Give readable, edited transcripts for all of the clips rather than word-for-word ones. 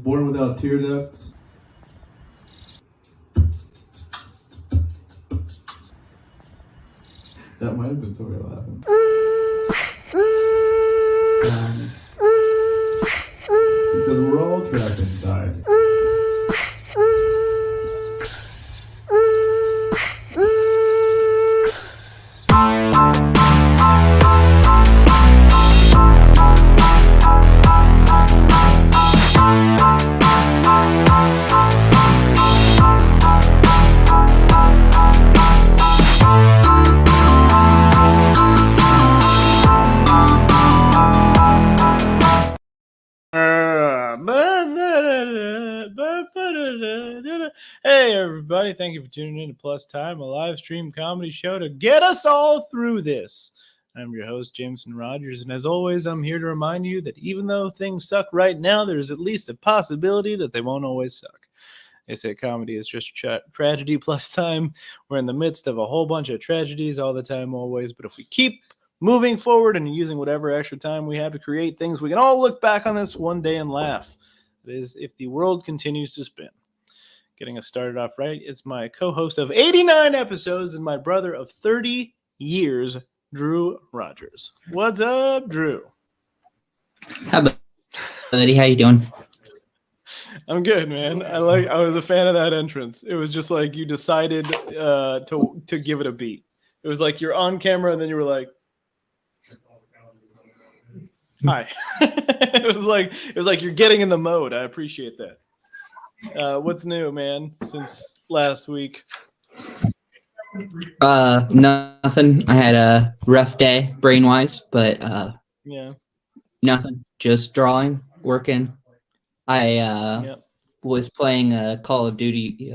born without tear ducts. That might have been Tori laughing. Because we're all trapped inside. Hey everybody, thank you for tuning in to Plus Time, a live stream comedy show to get us all through this. I'm your host, Jameson Rogers, and as always, I'm here to remind you that even though things suck right now, there's at least a possibility that they won't always suck. They say comedy is just tragedy plus time. We're in the midst of a whole bunch of tragedies all the time, always, but if we keep moving forward and using whatever extra time we have to create things, we can all look back on this one day and laugh. That is, if the world continues to spin. Getting us started off right is my co-host of 89 episodes and my brother of 30 years, Drew Rogers. What's up, Drew? How about, buddy? How you doing? I'm good, man. I was a fan of that entrance. It was just like you decided to give it a beat. It was like you're on camera and then you were like, "Hi." It was like you're getting in the mode. I appreciate that. What's new, man, since last week? Nothing. I had a rough day brain-wise, but Yeah. nothing. Just drawing, working. I was playing Call of Duty.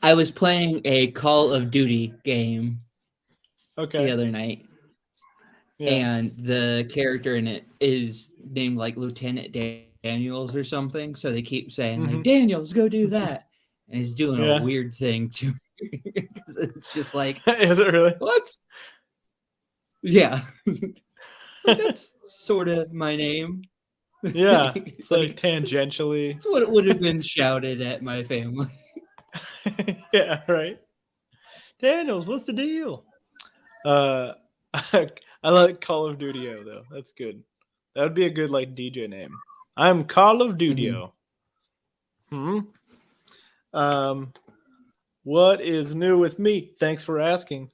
I was playing a Call of Duty game the other night. Yeah. And the character in it is named like Lieutenant Daniels or something. So they keep saying like, Daniels, go do that. And he's doing a weird thing to me. It's just like, is it really? What? Yeah. So that's sort of my name. Yeah. It's like tangentially. It's what it would have been shouted at my family. Yeah, right. Daniels, what's the deal? I like Call of Duty though. That's good. That would be a good like DJ name. I'm Call of Duty. What is new with me? Thanks for asking.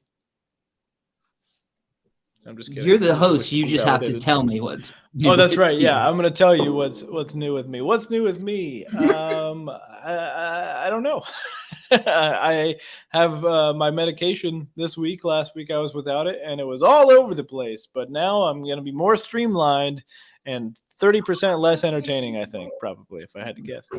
I'm just kidding. You're the host. You just have to tell me what's new. Oh, that's right. Yeah, I'm going to tell you what's new with me. What's new with me? I don't know. I have my medication this week. Last week I was without it, and it was all over the place. But now I'm going to be more streamlined and 30% less entertaining, I think, probably, if I had to guess.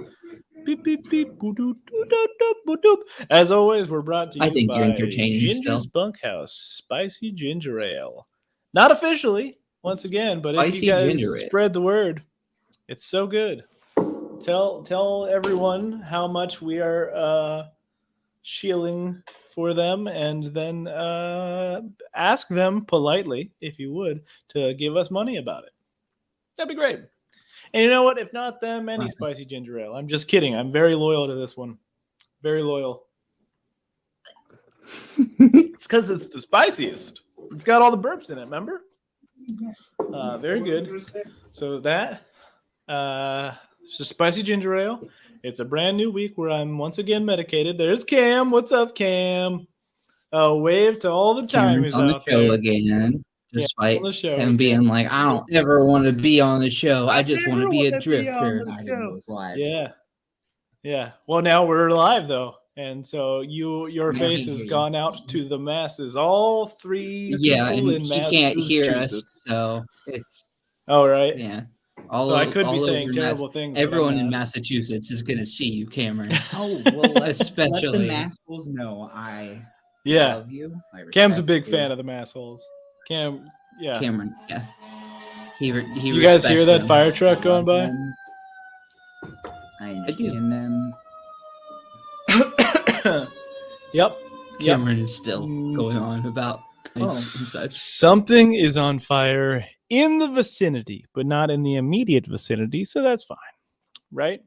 Beep, beep, beep, boo-doo, doo-doo-doo-doo-doo. As always, we're brought to you by you're entertaining Ginger's still. Bunkhouse Spicy Ginger Ale. Not officially, once again, but if you guys spread the word, it's so good. Tell everyone how much we are shilling for them, and then ask them politely, if you would, to give us money about it. That'd be great. And you know what? If not them, any spicy ginger ale. I'm just kidding. I'm very loyal to this one. Very loyal. It's because it's the spiciest. It's got all the burps in it, remember? Very good. So that it's just spicy ginger ale. It's a brand new week where I'm once again medicated. There's Cam. What's up, Cam? Wave to all the timies on the out show there. Again. Despite him again. Being like, I don't ever want to be on the show. I just want to be a drifter. Yeah. Well, now we're live though. And so your face has gone out to the masses. All three people in Massachusetts. He can't hear us, so it's all right. Yeah. I could be saying terrible things. Everyone in Massachusetts is going to see you, Cameron. Oh, well, especially let the Massholes know I love you. Cam's a big fan of the Massholes. Cam, yeah. Cameron, yeah. He you guys hear that fire truck going by? I understand them. Yep. Cameron is still going on about something is on fire in the vicinity, but not in the immediate vicinity, so that's fine, right?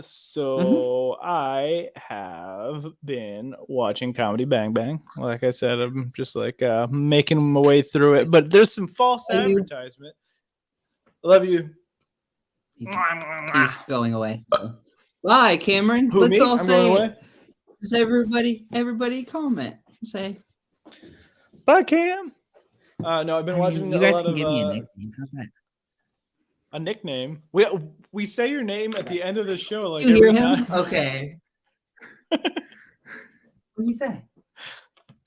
So I have been watching Comedy Bang Bang. Like I said, I'm just like making my way through it, but there's some false advertisement. Love you. He's going away. Bye, Cameron. Who, Let's me? all I'm say going away. Does everybody comment? Say bye, Cam. No, I've been watching. You guys a lot can give me a of nickname. How's that? a nickname. We say your name at the end of the show. Like You hear every him? time. Okay. What did he say?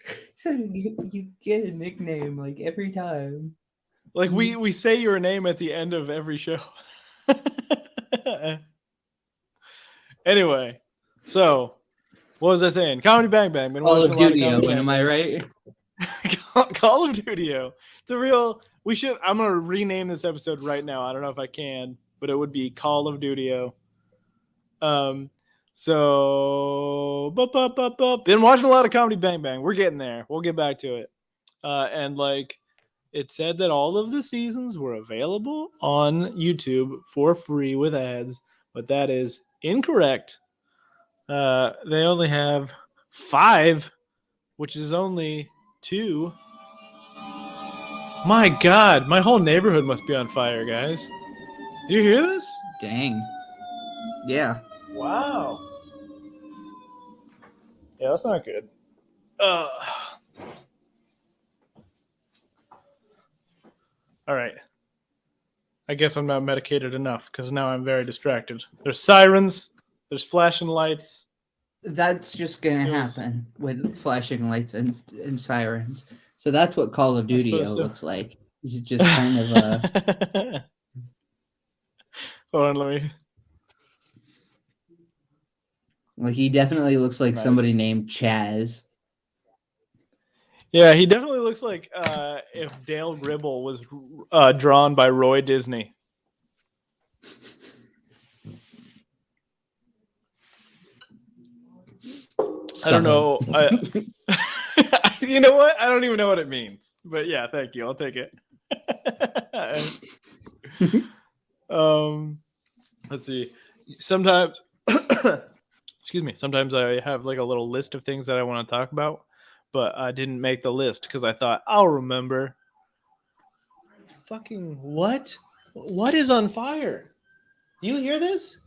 He said you get a nickname like every time. Like we say your name at the end of every show. Anyway, so what was I saying? Comedy Bang Bang. Been Call of Duty. Bang Am I right? Call of Duty. It's a real. We should. I'm gonna rename this episode right now. I don't know if I can, but it would be Call of Duty. So been watching a lot of Comedy Bang Bang. We're getting there. We'll get back to it. And like it said that all of the seasons were available on YouTube for free with ads, but that is incorrect. They only have 5, which is only 2. My God, my whole neighborhood must be on fire, guys. Do you hear this? Dang. Yeah. Wow. Yeah, that's not good. All right. I guess I'm not medicated enough because now I'm very distracted. There's sirens. There's flashing lights. That's just going to happen with flashing lights and sirens. So that's what Call of Duty looks like. It's just kind of a... Hold on, let me... Well, he definitely looks like somebody named Chaz. Yeah, he definitely looks like if Dale Gribble was drawn by Roy Disney. I don't know. You know what? I don't even know what it means. But yeah, thank you. I'll take it. Let's see. Sometimes, excuse me. Sometimes I have like a little list of things that I want to talk about, but I didn't make the list because I thought I'll remember. Fucking what? What is on fire? Do you hear this?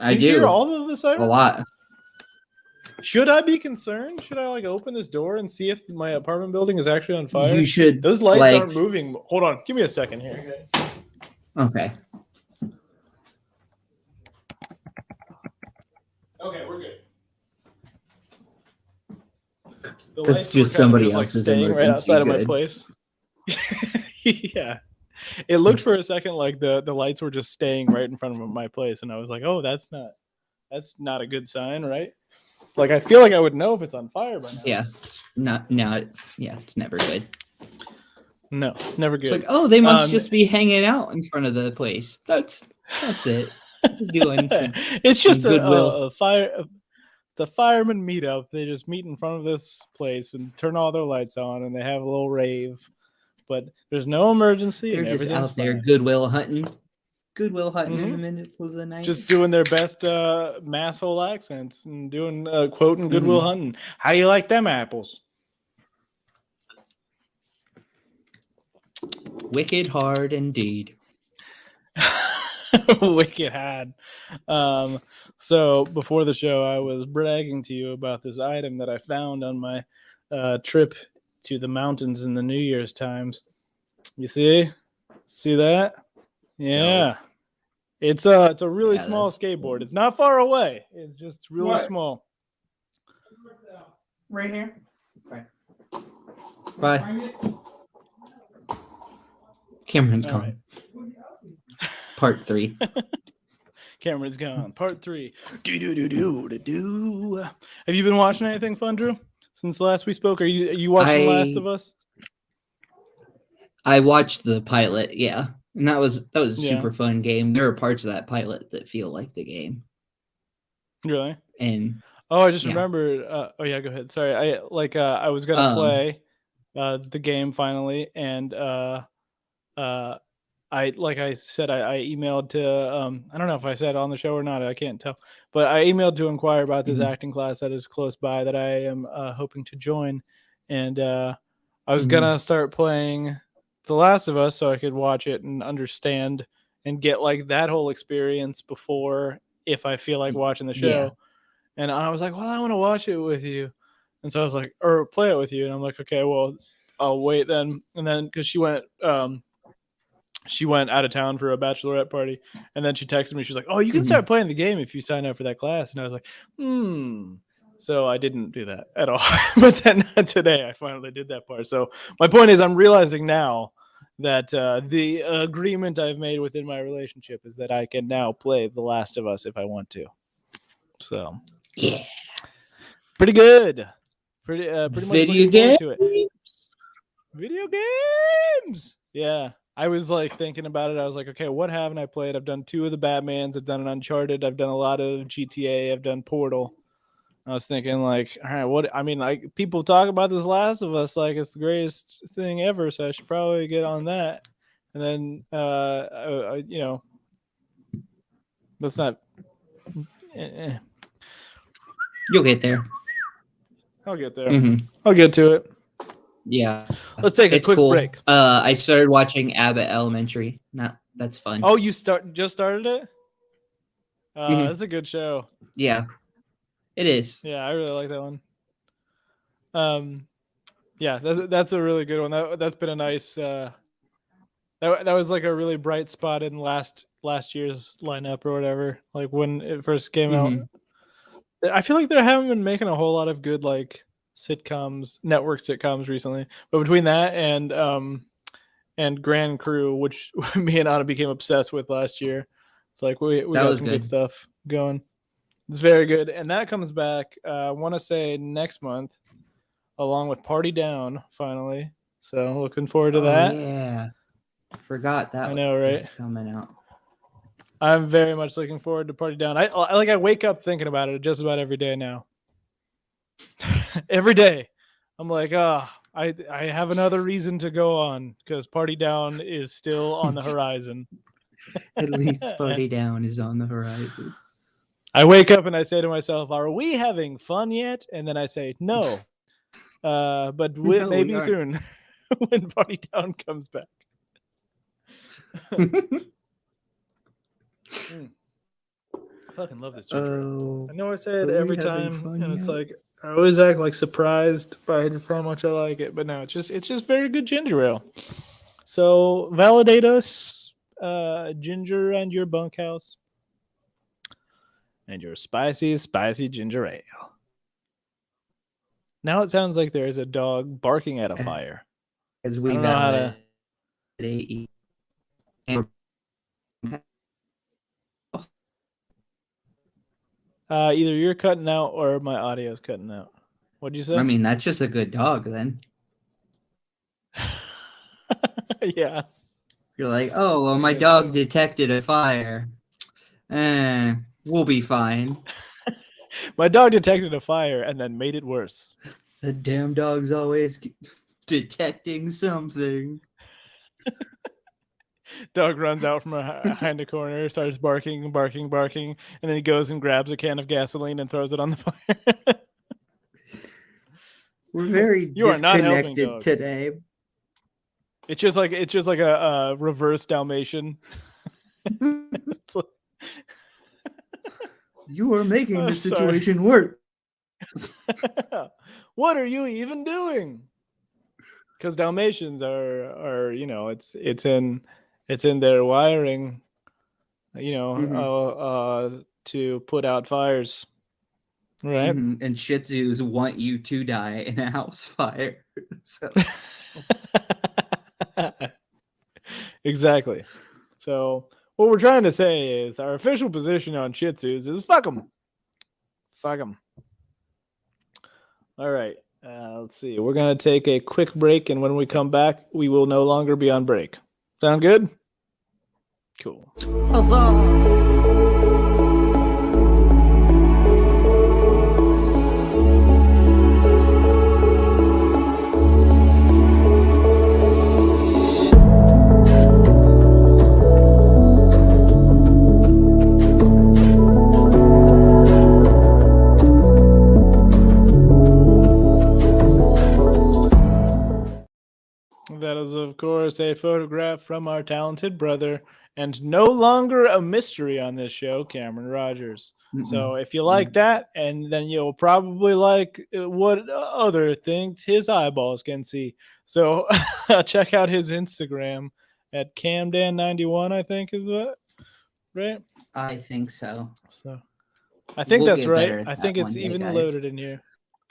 I do. Hear all of this? A lot. Should I be concerned? Should I like open this door and see if my apartment building is actually on fire? You should. Those lights aren't moving. Hold on. Give me a second here, guys. Okay. Okay, we're good. The That's just somebody else staying right outside of my place. Yeah. It looked for a second like the lights were just staying right in front of my place, and I was like, "Oh, that's not a good sign, right?" Like I feel like I would know if it's on fire by now. Yeah, it's never good. No, never good. It's like, oh, they must just be hanging out in front of the place. That's it. Doing it's just a fire. It's a fireman meetup. They just meet in front of this place and turn all their lights on, and they have a little rave. But there's no emergency. They're just out there goodwill hunting. Goodwill hunting in the middle of the night. Just doing their best masshole accents and doing quoting Goodwill Hunting. How do you like them apples? Wicked hard indeed. Wicked hard. So before the show, I was bragging to you about this item that I found on my trip to the mountains in the New Year's times. You see that? Yeah. It's a really small skateboard. It's not far away. It's just really small. Right here. Right. Bye. Cameron's gone. Right. Part 3. Cameron's gone. Part 3. Do. Have you been watching anything fun, Drew? Since last we spoke, are you watching Last of Us? I watched the pilot, yeah. And that was a super fun game. There are parts of that pilot that feel like the game. Really? And I just remembered. Go ahead. Sorry. I was gonna play, the game finally, and I emailed to I don't know if I said it on the show or not, I can't tell, but I emailed to inquire about this acting class that is close by that I am hoping to join, and I was gonna start playing The Last of Us so I could watch it and understand and get like that whole experience before, if I feel like watching the show. Yeah. And I was like, well, I want to watch it with you. And so I was like, or play it with you. And I'm like, okay, well, I'll wait then. And then because she went out of town for a bachelorette party. And then she texted me. She's like, oh, you can start playing the game if you sign up for that class. And I was like, So I didn't do that at all. But then today I finally did that part. So my point is I'm realizing now that the agreement I've made within my relationship is that I can now play The Last of Us if I want to. So yeah, pretty good. Pretty much video games. To it. Video games. Yeah, I was like thinking about it. I was like, okay, what haven't I played? I've done 2 of the Batmans. I've done an Uncharted. I've done a lot of GTA. I've done Portal. I was thinking like, all right, what? I mean, like people talk about this Last of Us like it's the greatest thing ever, so I should probably get on that. And then, that's not. You'll get there. I'll get there. I'll get to it. Yeah. Let's take a quick break. I started watching Abbott Elementary. That's fun. Oh, you just started it? That's a good show. Yeah. It is. Yeah, I really like that one. Yeah, that's a really good one. That's been a nice. That was like a really bright spot in last year's lineup or whatever. Like when it first came out. I feel like they haven't been making a whole lot of good like sitcoms, network sitcoms recently. But between that and Grand Crew, which me and Anna became obsessed with last year, it's like we got some good stuff going. It's very good. And that comes back, I want to say next month, along with Party Down, finally. So looking forward to that. Yeah. Forgot that. I know, right? Was coming out. I'm very much looking forward to Party Down. I wake up thinking about it just about every day now. Every day. I'm like, I have another reason to go on because Party Down is still on the horizon. At least Party Down is on the horizon. I wake up and I say to myself, are we having fun yet? And then I say, no. But maybe soon when Party Down comes back. I fucking love this ginger ale. I know I say it every time, and it's like I always act like surprised by just how much I like it, but no, it's just very good ginger ale. So validate us, Ginger and your bunkhouse. And your spicy ginger ale. Now it sounds like there is a dog barking at a fire. Because we validate. Either you're cutting out or my audio's cutting out. What'd you say? I mean, that's just a good dog then. Yeah. You're like, oh, well, my dog detected a fire. We'll be fine. My dog detected a fire and then made it worse. The damn dog's always detecting something. Dog runs out from behind a corner, starts barking, and then he goes and grabs a can of gasoline and throws it on the fire. We're very disconnected today. It's just like a reverse Dalmatian. It's like, you are making the situation worse. What are you even doing? Because Dalmatians are it's in their wiring, to put out fires, right? Mm-hmm. And Shih Tzus want you to die in a house fire. So exactly. So what we're trying to say is our official position on Shih Tzus is fuck them. Fuck them. All right. Let's see. We're going to take a quick break, and when we come back, we will no longer be on break. Sound good? Cool. That is, of course, a photograph from our talented brother and no longer a mystery on this show, Cameron Rogers. So if you like that, and then you'll probably like what other things his eyeballs can see. So check out his Instagram at CamDan91, I think is that, right? I think so. So I think that's right. I think it's even loaded in here.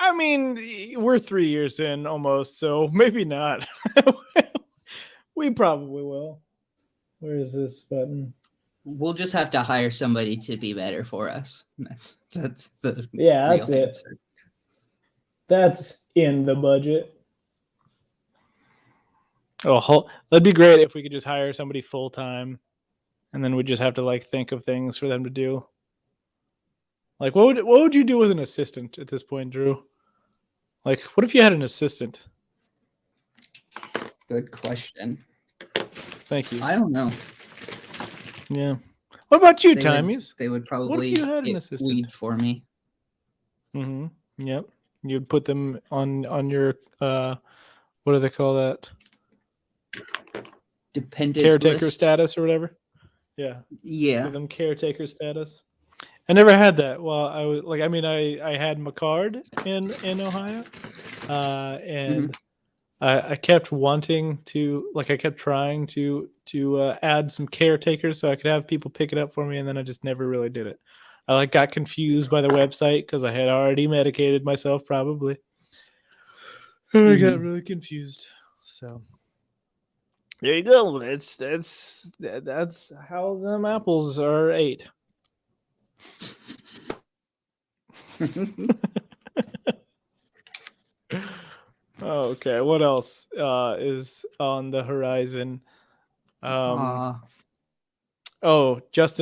I mean, we're 3 years in almost, so maybe not. We probably will. Where is this button? We'll just have to hire somebody to be better for us. That's the that's real it. answer. That's in the budget. Oh, that'd be great if we could just hire somebody full time, and then we just have to like think of things for them to do. Like, what would you do with an assistant at this point, Drew? Like, what if you had an assistant? Good question. Thank you. I don't know. Yeah. What about you, Timies? They would probably get weed for me. Mm-hmm. Yep. You'd put them on your what do they call that? Dependent caretaker list. Status or whatever. Yeah. Yeah. Give them caretaker status. I never had that. Well, I was like, I mean, I had McCard in Ohio, and I kept wanting to, like, I kept trying to add some caretakers so I could have people pick it up for me, and then I just never really did it. I like got confused by the website because I had already medicated myself, probably, and I got really confused. So there you go. That's how them apples are ate. Okay, what else is on the horizon? Justin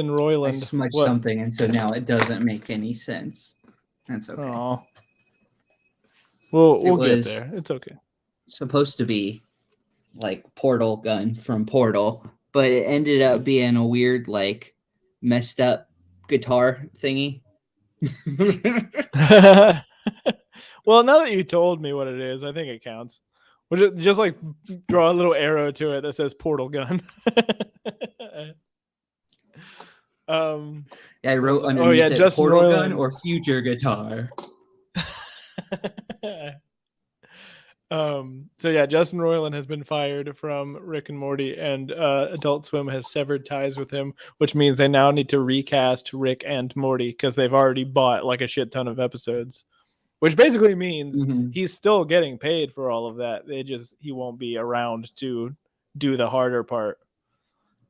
Roiland. I smudged something, and so now it doesn't make any sense. That's okay. Oh, we'll get there. It's okay. Supposed to be like Portal gun from Portal, but it ended up being a weird, like, messed up guitar thingy. Well, now that you told me what it is, I think it counts. We'll just like draw a little arrow to it that says Portal gun. I wrote underneath it, Portal gun or future guitar. So yeah, Justin Roiland has been fired from Rick and Morty, and Adult Swim has severed ties with him, which means they now need to recast Rick and Morty because they've already bought like a shit ton of episodes, which basically means he's still getting paid for all of that. He won't be around to do the harder part.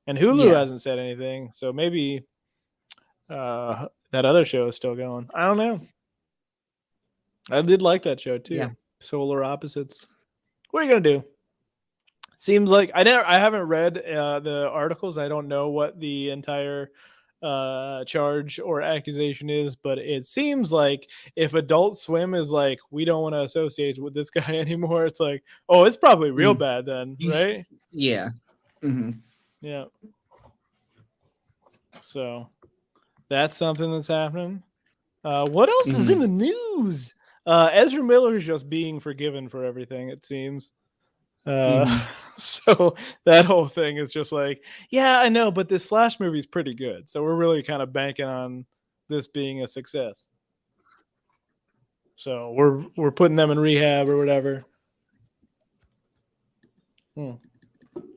And Hulu hasn't said anything, so maybe that other show is still going. I don't know. I did like that show too. Yeah. Solar Opposites. What are you gonna do? Seems like I haven't read the articles. I don't know what the entire charge or accusation is, but it seems like if Adult Swim is like, we don't want to associate with this guy anymore, it's like, oh, it's probably real bad then, right? Yeah. Yeah. So that's something that's happening. What else is in the news? Ezra Miller is just being forgiven for everything, it seems. So that whole thing is just like, yeah, I know, but this Flash movie is pretty good. So we're really kind of banking on this being a success. So we're putting them in rehab or whatever.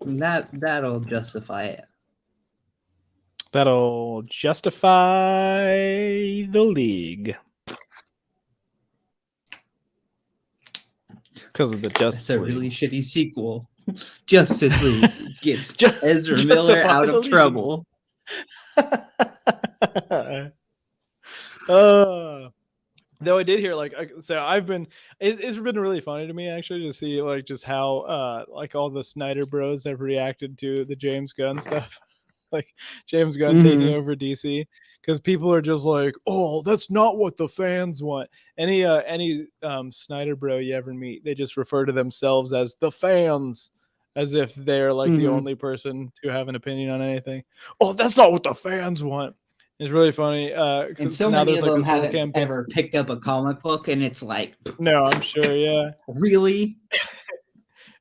That'll justify it. That'll justify the league. Because of the Justice League. It's a really shitty sequel. Justice League gets Ezra Miller out of trouble. Though I did hear, like, so it's been really funny to me actually to see like just how like all the Snyder Bros have reacted to the James Gunn stuff, like James Gunn taking over DC. Because people are just like, oh, that's not what the fans want. Any Snyder bro you ever meet, they just refer to themselves as the fans, as if they're like the only person to have an opinion on anything. Oh, that's not what the fans want. It's really funny. And so many of them haven't ever picked up a comic book, and it's like, no, I'm sure, yeah. Really?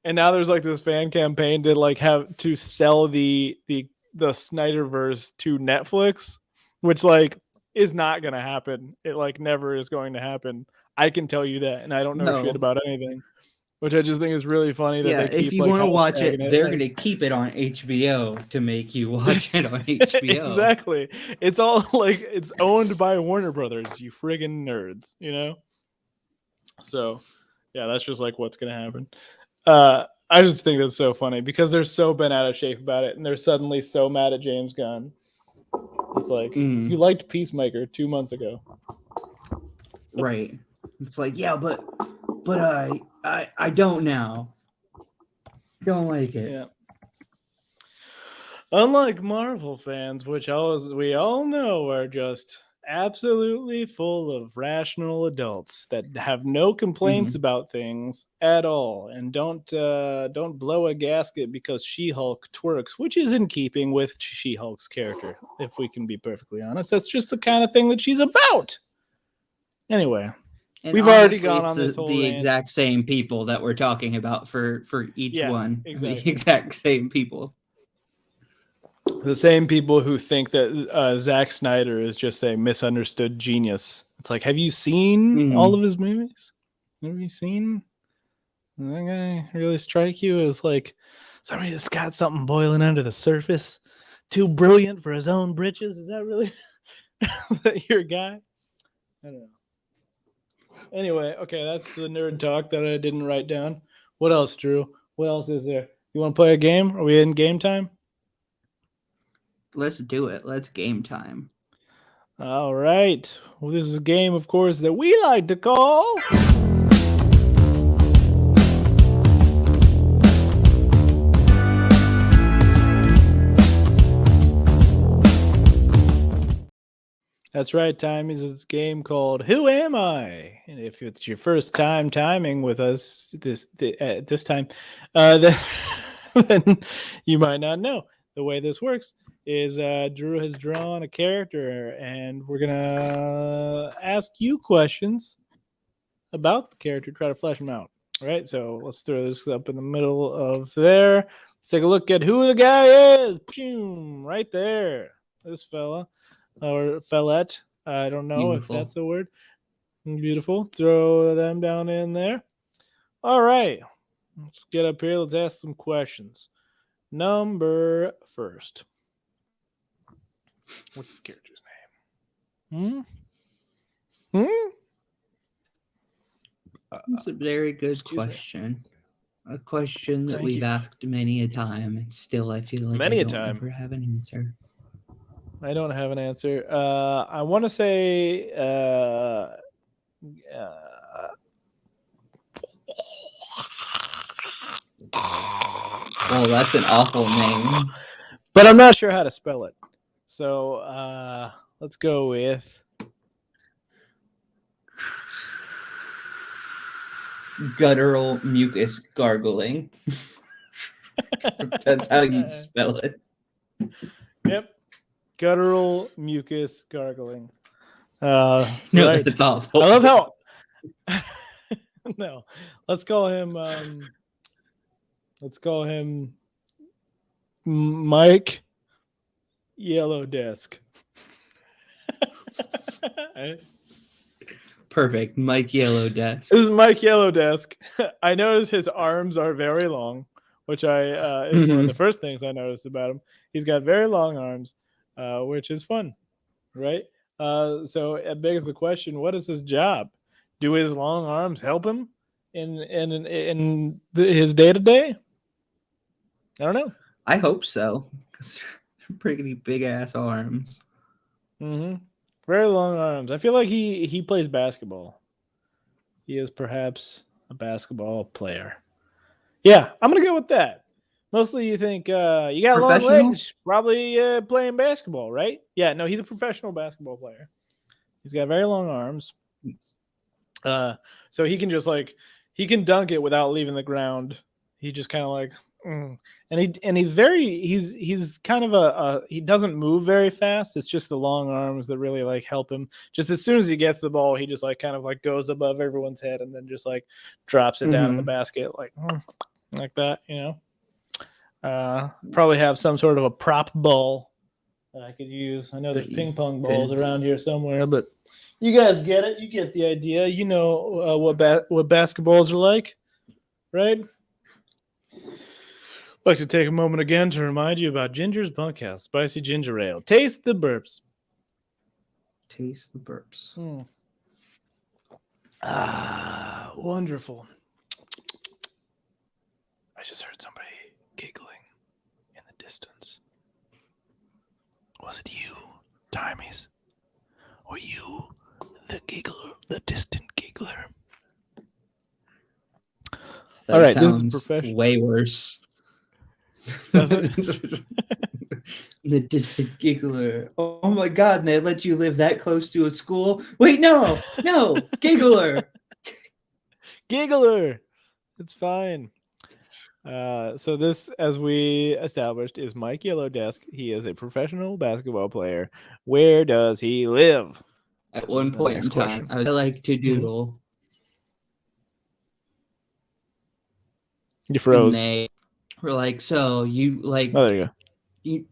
And now there's like this fan campaign to like have to sell the Snyderverse to Netflix, which like is not going to happen. It like never is going to happen. I can tell you that, and I don't know shit about anything, which I just think is really funny that they keep. If you like, want to watch it, they're like, going to keep it on HBO to make you watch it on HBO. Exactly. It's all like it's owned by Warner Brothers. You friggin' nerds, you know. So, yeah, that's just like what's going to happen. I just think that's so funny because they're so bent out of shape about it, and they're suddenly so mad at James Gunn. It's like you liked Peacemaker 2 months ago, right? It's like, yeah, but I don't now. Don't like it. Yeah. Unlike Marvel fans, which we all know are just absolutely full of rational adults that have no complaints about things at all, and don't blow a gasket because She-Hulk twerks, which is in keeping with She-Hulk's character. If we can be perfectly honest, that's just the kind of thing that she's about. Anyway, and we've already gone on this whole the rant. exact same people that we're talking about for each one. Exactly. The exact same people. The same people who think that Zack Snyder is just a misunderstood genius. It's like, have you seen all of his movies? Have you seen that guy really strike you as like somebody that's got something boiling under the surface? Too brilliant for his own britches? Is that really your guy? I don't know. Anyway, okay, that's the nerd talk that I didn't write down. What else, Drew? What else is there? You want to play a game? Are we in game time? Let's do it. Let's game time. All right. Well, this is a game, of course, that we like to call... That's right, Time is this game called Who Am I? And if it's your first time timing with us this time, then you might not know. The way this works is Drew has drawn a character, and we're going to ask you questions about the character, try to flesh them out. All right, so let's throw this up in the middle of there. Let's take a look at who the guy is. Boom, right there. This fella. Or fellette. I don't know Beautiful. If that's a word. Beautiful. Throw them down in there. All right. Let's get up here. Let's ask some questions. Number first. What's this character's name? That's a very good question. A question that we've asked many a time, and still I feel like I don't ever have an answer. I don't have an answer. I want to say oh, that's an awful name. But I'm not sure how to spell it. So let's go with guttural mucus gargling. That's how you'd spell it. Yep. Guttural mucus gargling. No, right. That's awful. I love how. No, let's call him. Let's call him Mike Yellow Desk. Perfect, Mike Yellow Desk. This is Mike Yellow Desk. I noticed his arms are very long, which is one of the first things I noticed about him. He's got very long arms. Which is fun, right? So it begs the question: what is his job? Do his long arms help him in his day to day? I don't know. I hope so, because they're pretty big ass arms. Very long arms. I feel like he plays basketball. He is perhaps a basketball player. Yeah, I'm gonna go with that. Mostly you think you got long legs, probably playing basketball, right? Yeah, no, he's a professional basketball player. He's got very long arms. So he can just he can dunk it without leaving the ground. He just kind of and he's kind of he doesn't move very fast. It's just the long arms that really help him. Just as soon as he gets the ball, he just kind of goes above everyone's head and then just drops it down in the basket like that. probably have some sort of a prop ball that I could use. I know there's ping pong balls around here somewhere, but you guys get it. You get the idea. You know what basketballs are like, right? I'd like to take a moment again to remind you about Ginger's Bunkhouse Spicy Ginger Ale. Taste the burps. Taste the burps. Wonderful. I just heard somebody giggling in the distance. Was it you, Timies? Or you, the giggler, the distant giggler? That all right, sounds this is professional. Way worse. Does it? The distant giggler. Oh my God! And they let you live that close to a school? Wait, no, giggler. Giggler. It's fine. So this, as we established, is Mike Yellowdesk. He is a professional basketball player. Where does he live? At one point in time, I like to doodle. You froze. And they were like, so you like... Oh, there you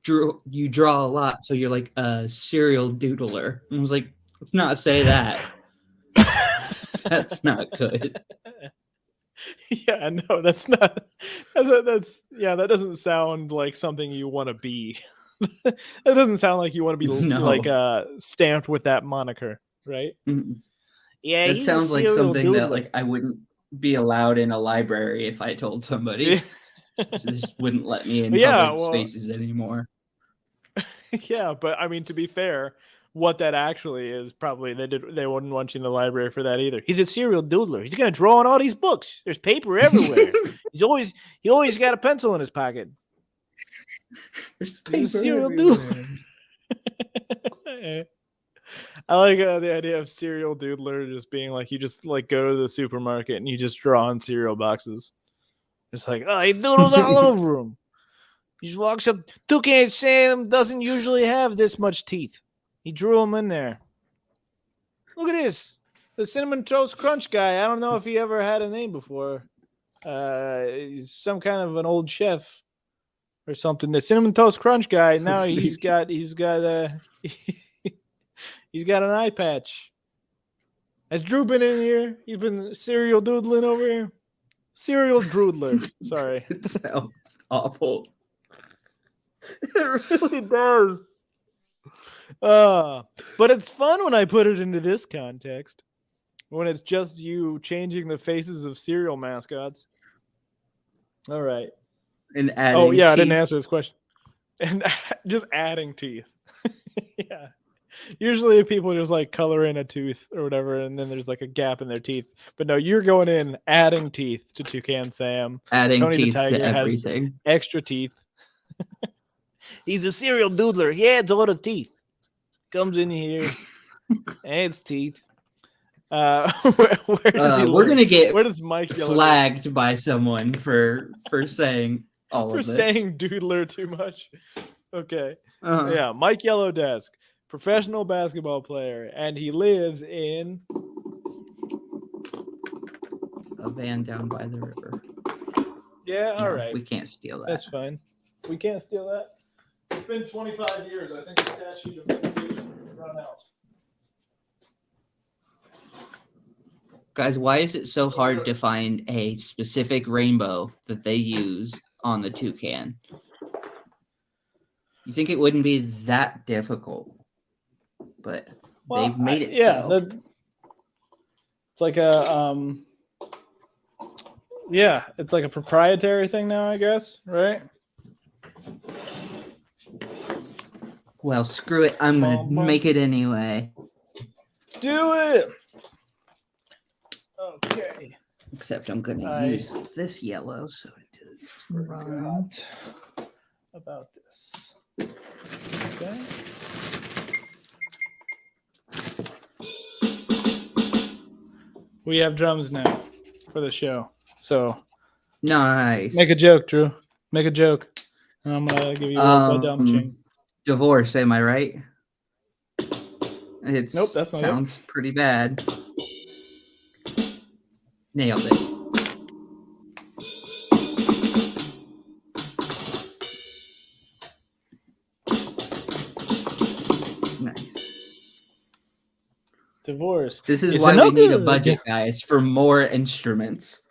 go. You draw a lot, so you're like a serial doodler. And I was like, let's not say that. That's not good. Yeah, no, that's not. That doesn't sound like something you want to be. That doesn't sound like you want to be like stamped with that moniker, right? Mm-hmm. Yeah, it sounds like something that like I wouldn't be allowed in a library if I told somebody. They just wouldn't let me in public spaces anymore. Yeah, but I mean, to be fair, what that actually is, probably they wouldn't want you in the library for that either. He's a serial doodler. He's gonna draw on all these books. There's paper everywhere. He always got a pencil in his pocket. There's paper He's a serial everywhere. Doodler. I like the idea of serial doodler just being like, you just like go to the supermarket and you just draw on cereal boxes. It's like, oh, he doodles all over them. He just walks up. Toucan Sam doesn't usually have this much teeth. He drew them in there. Look at this. The Cinnamon Toast Crunch guy. I don't know if he ever had a name before. He's some kind of an old chef or something. The Cinnamon Toast Crunch guy. Now he's got an eye patch. Has Drew been in here? He's been serial doodling over here. Serial droodler. Sorry. It sounds awful. It really does. But it's fun when I put it into this context. When it's just you changing the faces of cereal mascots. All right. And adding teeth. I didn't answer this question. And just adding teeth. Yeah. Usually people just like color in a tooth or whatever, and then there's like a gap in their teeth. But no, you're going in adding teeth to Toucan Sam. Adding Tony teeth the Tiger to everything. Has extra teeth. He's a serial doodler. He adds all the teeth. Comes in here, adds teeth. Where does he live? We're gonna get where does Mike flagged by someone for saying all of this. For saying doodler too much. Okay. Yeah, Mike Yellowdesk, professional basketball player, and he lives in a van down by the river. Yeah, all right. We can't steal that. That's fine. We can't steal that. It's been 25 years. I think the statute of limitations run out. Guys, why is it so hard to find a specific rainbow that they use on the toucan? You think it wouldn't be that difficult, but they've made it so. It's like a it's like a proprietary thing now, I guess, right? Well, screw it. I'm gonna make it anyway. Do it. Okay. Except I'm gonna use this yellow so it doesn't run. About this. Okay. We have drums now for the show. So nice. Make a joke, Drew. Make a joke. And I'm gonna give you a dumb ching. Divorce, am I right? Nope, that's not sounds pretty bad. Nailed it. Divorce. This is It's why we need a good. budget, guys, for more instruments.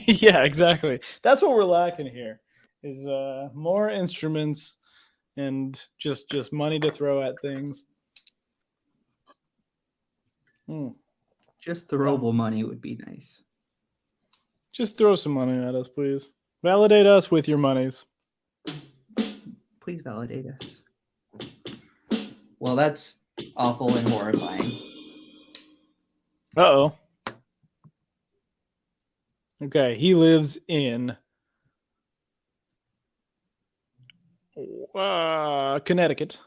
Yeah, exactly. That's what we're lacking here is more instruments and just money to throw at things. Just throwable money would be nice. Just throw some money at us, please. Validate us with your monies. Please validate us. Well, that's awful and horrifying. Uh-oh. Okay, he lives in Connecticut.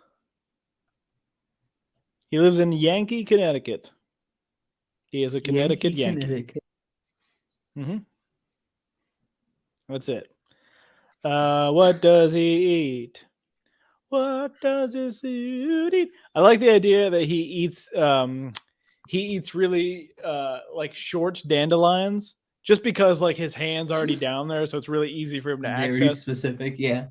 He lives in Yankee, Connecticut. He is a Connecticut Yankee. Connecticut. Mm-hmm. That's it. What does he eat? What does this dude eat? I like the idea that he eats really like short dandelions just because like his hand's already down there, so it's really easy for him to Very access. specific, yeah.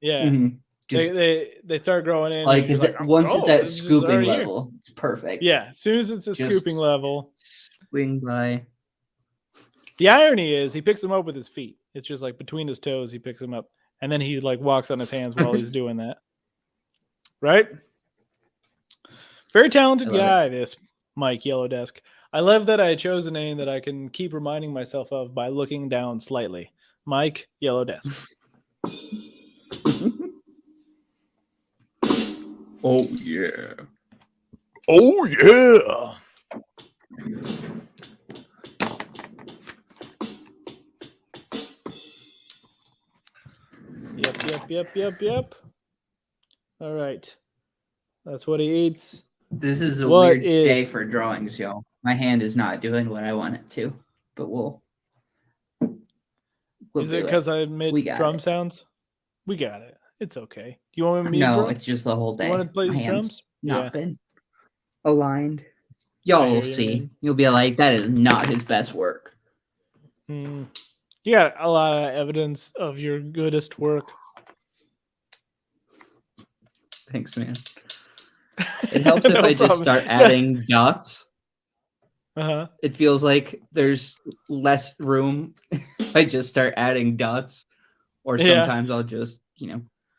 Yeah. Mm-hmm. Just they start growing in. like, once it's at this is scooping already here. level, it's perfect. Yeah, as soon as it's a Just scooping level. Swing by. The irony is he picks them up with his feet. It's just like between his toes, he picks them up. And then he like walks on his hands while he's doing that. Right? Very talented guy, this Mike Yellow Desk. I love that I chose a name that I can keep reminding myself of by looking down slightly. Mike Yellow Desk. Oh, yeah. Oh, yeah. Yep. All right. That's what he eats. This is a weird day for drawings, y'all. My hand is not doing what I want it to, but we'll is it because I made drum sounds? We got it. It's okay. Do you want me to No, it's just the whole day. You want to play these drums? Not been aligned. Y'all will see. You'll be like, that is not his best work. You got a lot of evidence of your goodest work. Thanks, man. It helps if I just start adding dots. Uh-huh. It feels like there's less room if I just start adding dots. Or sometimes I'll just,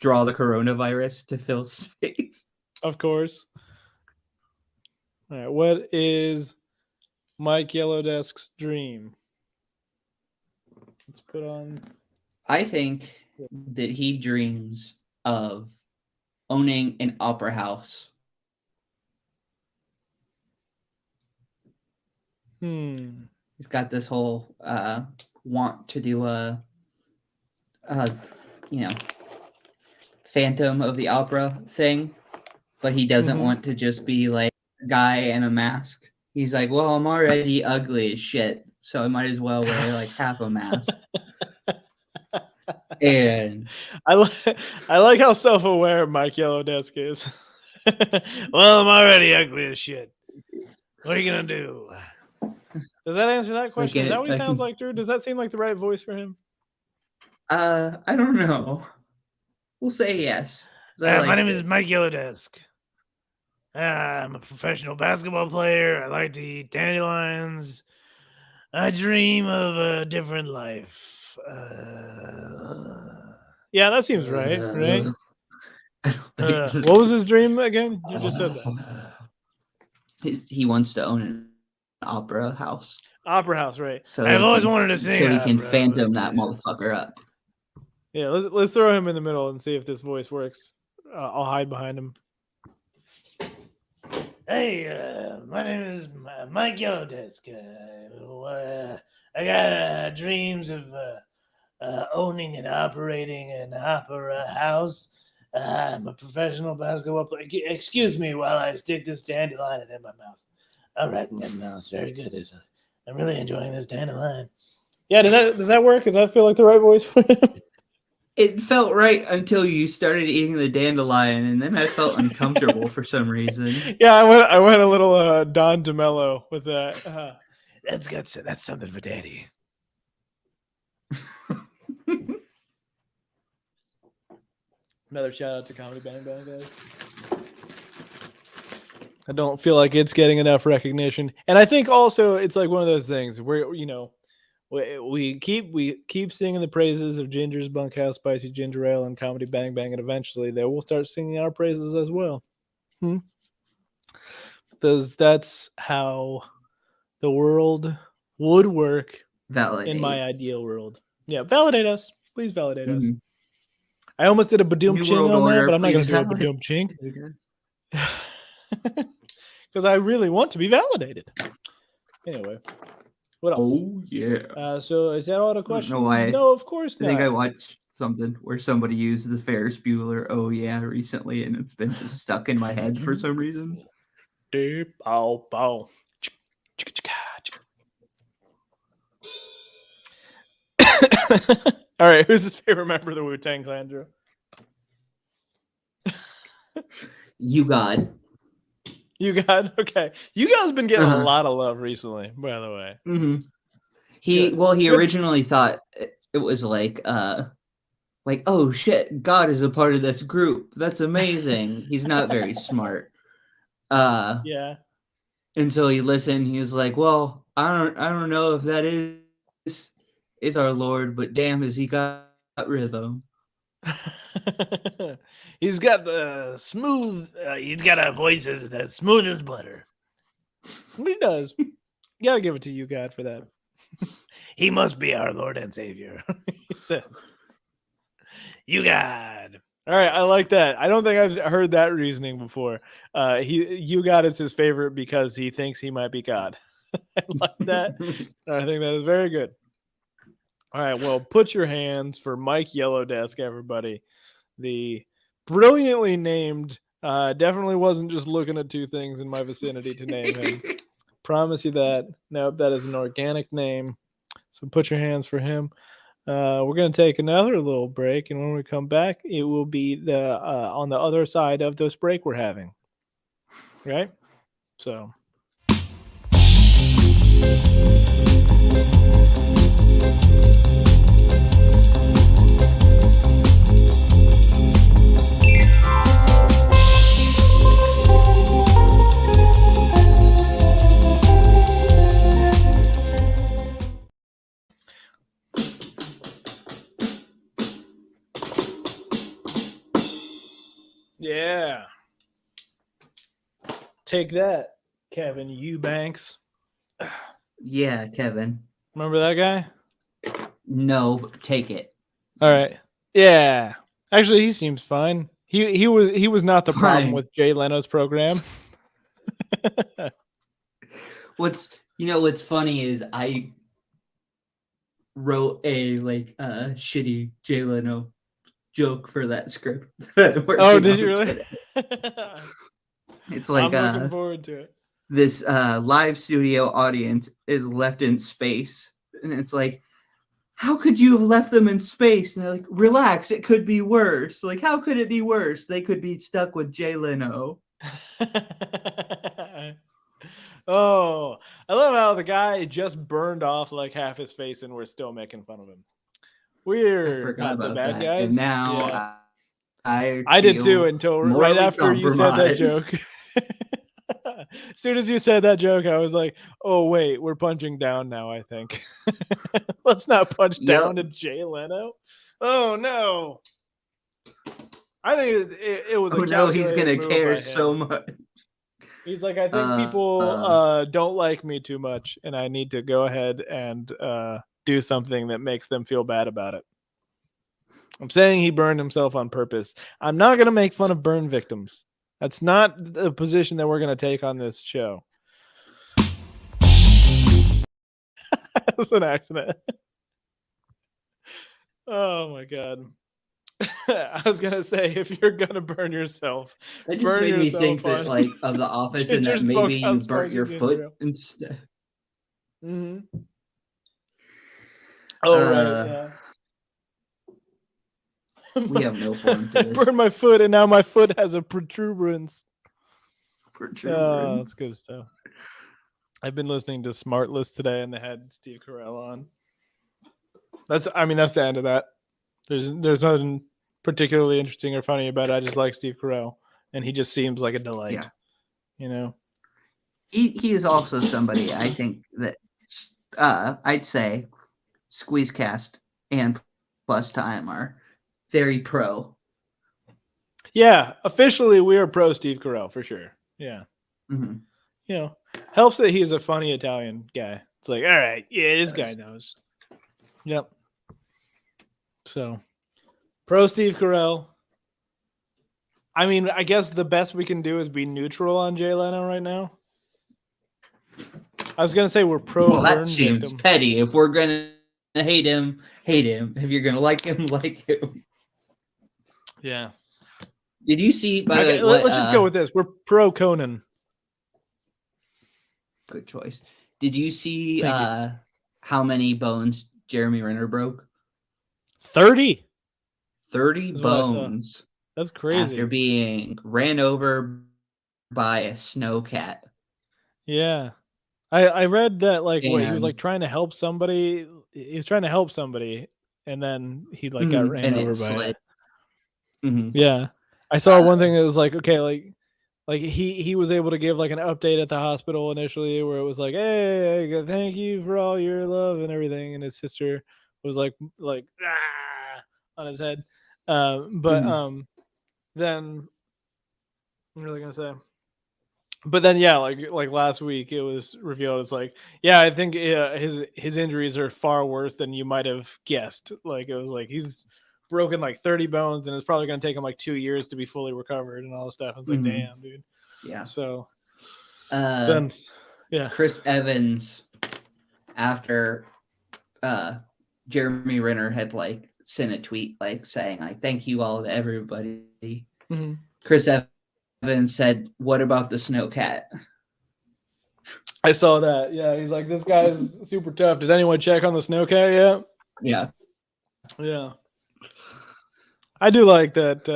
draw the coronavirus to fill space. Of course. All right. What is Mike Yellow Desk's dream? Let's put on. I think that he dreams of owning an opera house. He's got this whole want to do a Phantom of the Opera thing, but he doesn't want to just be like a guy in a mask. He's like, well, I'm already ugly as shit, so I might as well wear like half a mask. And I like how self-aware Mike Yellow Desk is. Well, I'm already ugly as shit. What are you gonna do? Does that answer that question? Is that what he sounds like, Drew? Does that seem like the right voice for him? I don't know. We'll say yes. My name is Mike Yellow Desk. I'm a professional basketball player. I like to eat dandelions. I dream of a different life. Yeah, that seems right. Right? What was his dream again? You just said that. He wants to own an opera house. Opera house, right? So I've always wanted to sing. So he can phantom that motherfucker up. Yeah, let's throw him in the middle and see if this voice works. I'll hide behind him. Hey, my name is Mike Yellow Desk. I got dreams of owning and operating an opera house. I'm a professional basketball player. Excuse me while I stick this dandelion in my mouth. All right, it's very good. I'm really enjoying this dandelion. Yeah, does that work? Does that feel like the right voice for him? It felt right until you started eating the dandelion, and then I felt uncomfortable for some reason. Yeah, I went a little Don DeMello with that. That's something for Daddy. Another shout out to Comedy Bang Bang, guys. I don't feel like it's getting enough recognition. And I think also it's like one of those things where, we keep singing the praises of Ginger's Bunkhouse Spicy Ginger Ale and Comedy Bang Bang, and eventually they will start singing our praises as well. Because that's how the world would work in my ideal world. Yeah, validate us. Please validate us. I almost did a badoom ching on that, but I'm not going to do a badoom ching. Because I really want to be validated. Anyway, what else? Oh, yeah. So is that all the questions? No, of course not. I think I watched something where somebody used the Ferris Bueller "Oh yeah" recently, and it's been just stuck in my head for some reason. Bow, bow. All right, who's his favorite member of the Wu-Tang Clan, Drew? You God. You got okay. You guys been getting a lot of love recently, by the way. Mm-hmm. He originally thought it was like, oh shit, God is a part of this group. That's amazing. He's not very smart. Yeah. Until he listened, he was like, well, I don't know if that is our Lord, but damn, has he got rhythm. He's got the smooth. He's got a voice that's smooth as butter. He does. You gotta give it to you, God, for that. He must be our Lord and Savior. He says, "You God." All right, I like that. I don't think I've heard that reasoning before. You God is his favorite because he thinks he might be God. I like that. I think that is very good. All right, well, put your hands for Mike Yellowdesk, everybody. The brilliantly named, definitely wasn't just looking at two things in my vicinity to name him. Promise you that. Nope, that is an organic name. So put your hands for him. We're going to take another little break, and when we come back, it will be the on the other side of this break we're having. Right? So. Yeah. Take that, Kevin Eubanks. Yeah, Kevin. Remember that guy? No, take it. All right. Yeah. Actually, he seems fine. He was not the problem with Jay Leno's program. What's funny is I wrote a shitty Jay Leno joke for that script. Oh, did you really? It's like I'm looking forward to it. This live studio audience is left in space, and it's like, how could you have left them in space? And they're like, relax, it could be worse. Like, how could it be worse? They could be stuck with Jay Leno. Oh, I love how the guy just burned off like half his face and we're still making fun of him. We're not the bad guys. And now yeah. I did too until right after you said that joke. As soon as you said that joke, I was like, oh, wait, we're punching down now, I think. Let's not punch down to Jay Leno. Oh, no. I think it was a no, he's going to care so much. He's like, I think people don't like me too much, and I need to go ahead and do something that makes them feel bad about it. I'm saying he burned himself on purpose. I'm not going to make fun of burn victims. That's not the position that we're going to take on this show. That was an accident. Oh, my God. I was going to say, if you're going to burn yourself, that just made me think that, like, of The Office and that maybe you burnt your foot instead. Mm-hmm. Oh, right, yeah. We have no fun to this. I burned my foot, and now my foot has a protuberance. Oh, that's good stuff. I've been listening to Smartless today, and they had Steve Carell on. That's the end of that. There's nothing particularly interesting or funny about it. I just like Steve Carell, and he just seems like a delight. you know. He is also somebody I think that I'd say Squeezecast and Plus Time are very pro. Yeah, officially we are pro Steve Carell for sure. Yeah. Mm-hmm. You know, helps that he's a funny Italian guy. It's like, all right, yeah, this guy knows. Yep. So, pro Steve Carell. I mean, I guess the best we can do is be neutral on Jay Leno right now. I was gonna say we're pro. Well, that burn seems victim. petty. If we're gonna hate him, hate him. If you're gonna like him, like him. Yeah. Did you see? Let's just go with this. We're pro Conan. Good choice. Did you see Thank you. how many bones Jeremy Renner broke? 30. 30 bones. That's crazy. After being ran over by a snow cat. Yeah. I read that he was like trying to help somebody. He was trying to help somebody, and then he got ran over by it. Mm-hmm. Yeah. I saw one thing that was like, okay, like he was able to give like an update at the hospital initially where it was like, hey, thank you for all your love and everything, and his sister was like on his head. Then what was I gonna say? But then yeah, like last week it was revealed it's like, yeah, I think his injuries are far worse than you might have guessed. Like it was like he's broken like 30 bones and it's probably going to take him like 2 years to be fully recovered and all this stuff. It's like, damn, dude. Yeah. So then Chris Evans, after Jeremy Renner had like sent a tweet like saying like thank you all to everybody. Mm-hmm. Chris Evans said, what about the snow cat? I saw that. Yeah, he's like, this guy is super tough. Did anyone check on the snow cat yet? Yeah. I do like that.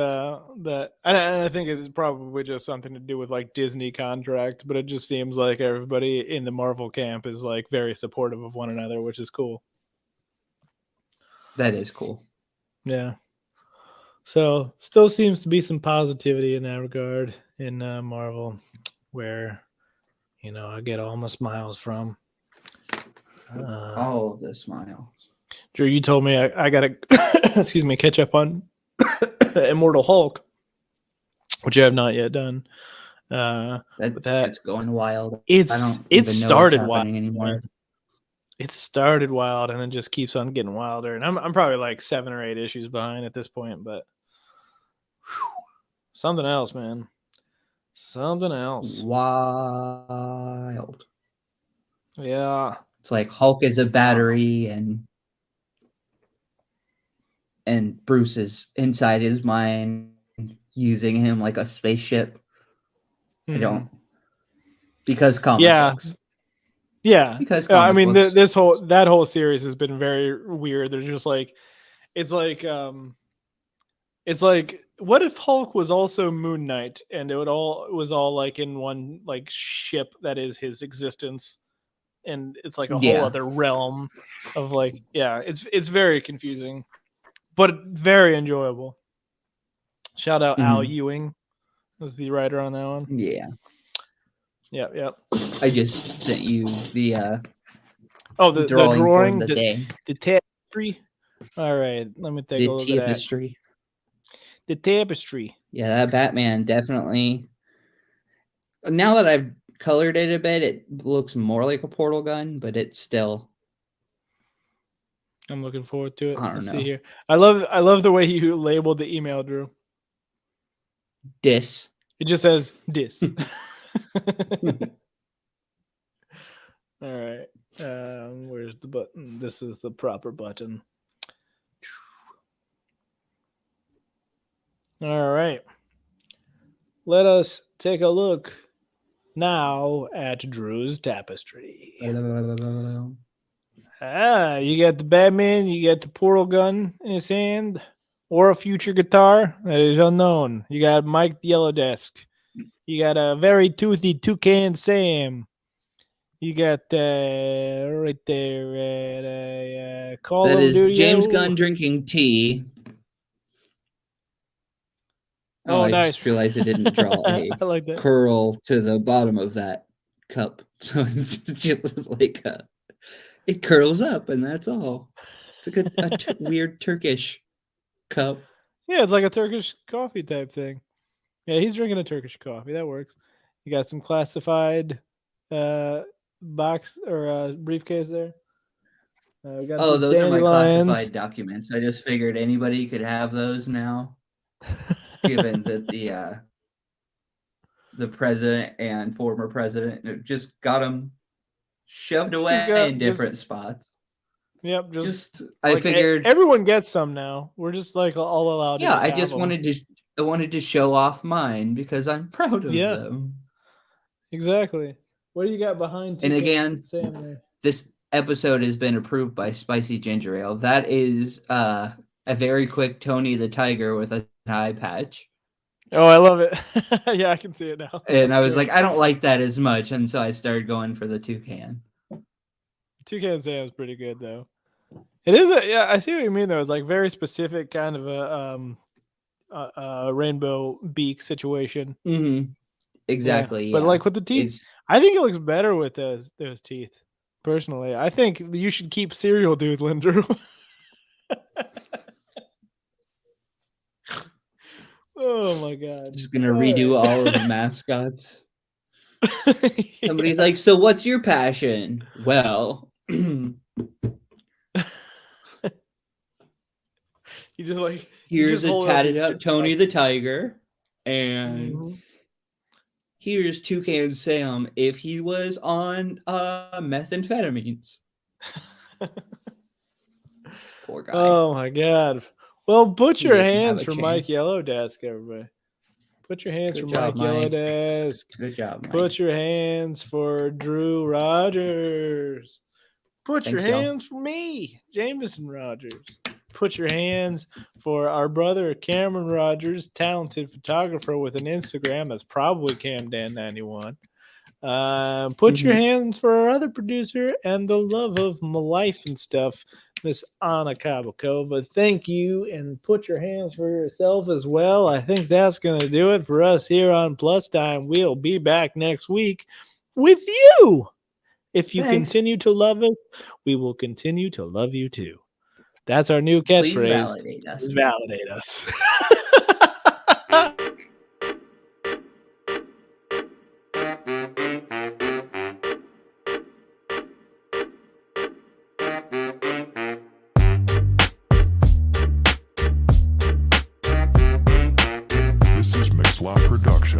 And I think it's probably just something to do with like Disney contract, but it just seems like everybody in the Marvel camp is like very supportive of one another, which is cool. That is cool. Yeah. So still seems to be some positivity in that regard in Marvel, where I get all my smiles from. All of the smiles. Drew, you told me I gotta catch up on Immortal Hulk, which I have not yet done. That's going wild. It started wild anymore. It started wild and then just keeps on getting wilder. And I'm probably like 7 or 8 issues behind at this point, but something else, man. Something else. Wild. Yeah. It's like Hulk is a battery and Bruce is inside his mind using him like a spaceship. I don't, because comic books. Yeah. Because I mean, that whole series has been very weird. They're just like, it's like what if Hulk was also Moon Knight and it was all like in one like ship that is his existence, and it's like a whole other realm of like, it's very confusing, but very enjoyable. Shout out Al Ewing was the writer on that one. Yeah. Yep. I just sent you the the drawing, the tapestry. All right, let me take a look at that. The tapestry. Yeah, that Batman definitely. Now that I've colored it a bit, it looks more like a portal gun, but it's still. I'm looking forward to it. Let's see here. I love the way you labeled the email, Drew. Dis. It just says dis. All right. Where's the button? This is the proper button. All right. Let us take a look now at Drew's tapestry. You got the Batman, you got the portal gun in his hand, or a future guitar that is unknown. You got Mike the Yellow Desk. You got a very toothy Toucan Sam. You got right there Call that of is Duty. James Gunn drinking tea. Oh, I nice. just realized it didn't draw a I like that. curl to the bottom of that cup. So it's just like it curls up, and that's all. It's like a weird Turkish cup. Yeah, it's like a Turkish coffee type thing. Yeah, he's drinking a Turkish coffee. That works. You got some classified box or briefcase there. We got Oh, those are my dandelions. classified documents. I just figured anybody could have those now, given that the president and former president just got them shoved away in different spots. Yep, I figured everyone gets some now. We're just like all allowed. Yeah, to I just wanted to show off mine because I'm proud of them. Exactly. What do you got behind? And again, this episode has been approved by Spicy Ginger Ale. That is a very quick Tony the Tiger with an eye patch. Oh, I love it. Yeah, I can see it now. And I was like, I don't like that as much, and so I started going for the toucan. Toucan Sam's pretty good though. It is I see what you mean though. It's like very specific kind of a rainbow beak situation. Mm-hmm. Exactly. Yeah. But like with the teeth, I think it looks better with those teeth. Personally, I think you should keep cereal doodling, Drew. Oh my god! Just gonna redo all of the mascots. Somebody's like, "So what's your passion?" Well, you just like here's a tatted up Tony the Tiger, and here's Toucan Sam if he was on methamphetamines. Poor guy. Oh my god. Well, put your hands for Mike Yellow Desk, everybody. Put your hands for Mike Yellow Desk. Good job, Mike. Put your hands for Drew Rogers. Put your hands for me, Jameson Rogers. Put your hands for our brother Cameron Rogers, talented photographer with an Instagram that's probably CamDan91. Put your hands for our other producer and the love of my life and stuff, Miss Anna Kabakova. Thank you, and put your hands for yourself as well. I think that's going to do it for us here on Plus Time. We'll be back next week with you. If you continue to love us, we will continue to love you too. That's our new catchphrase. Please validate us. Validate us. This is Mixlaw Production.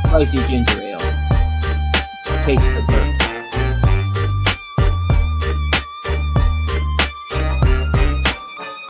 Spicy ginger ale. Tastes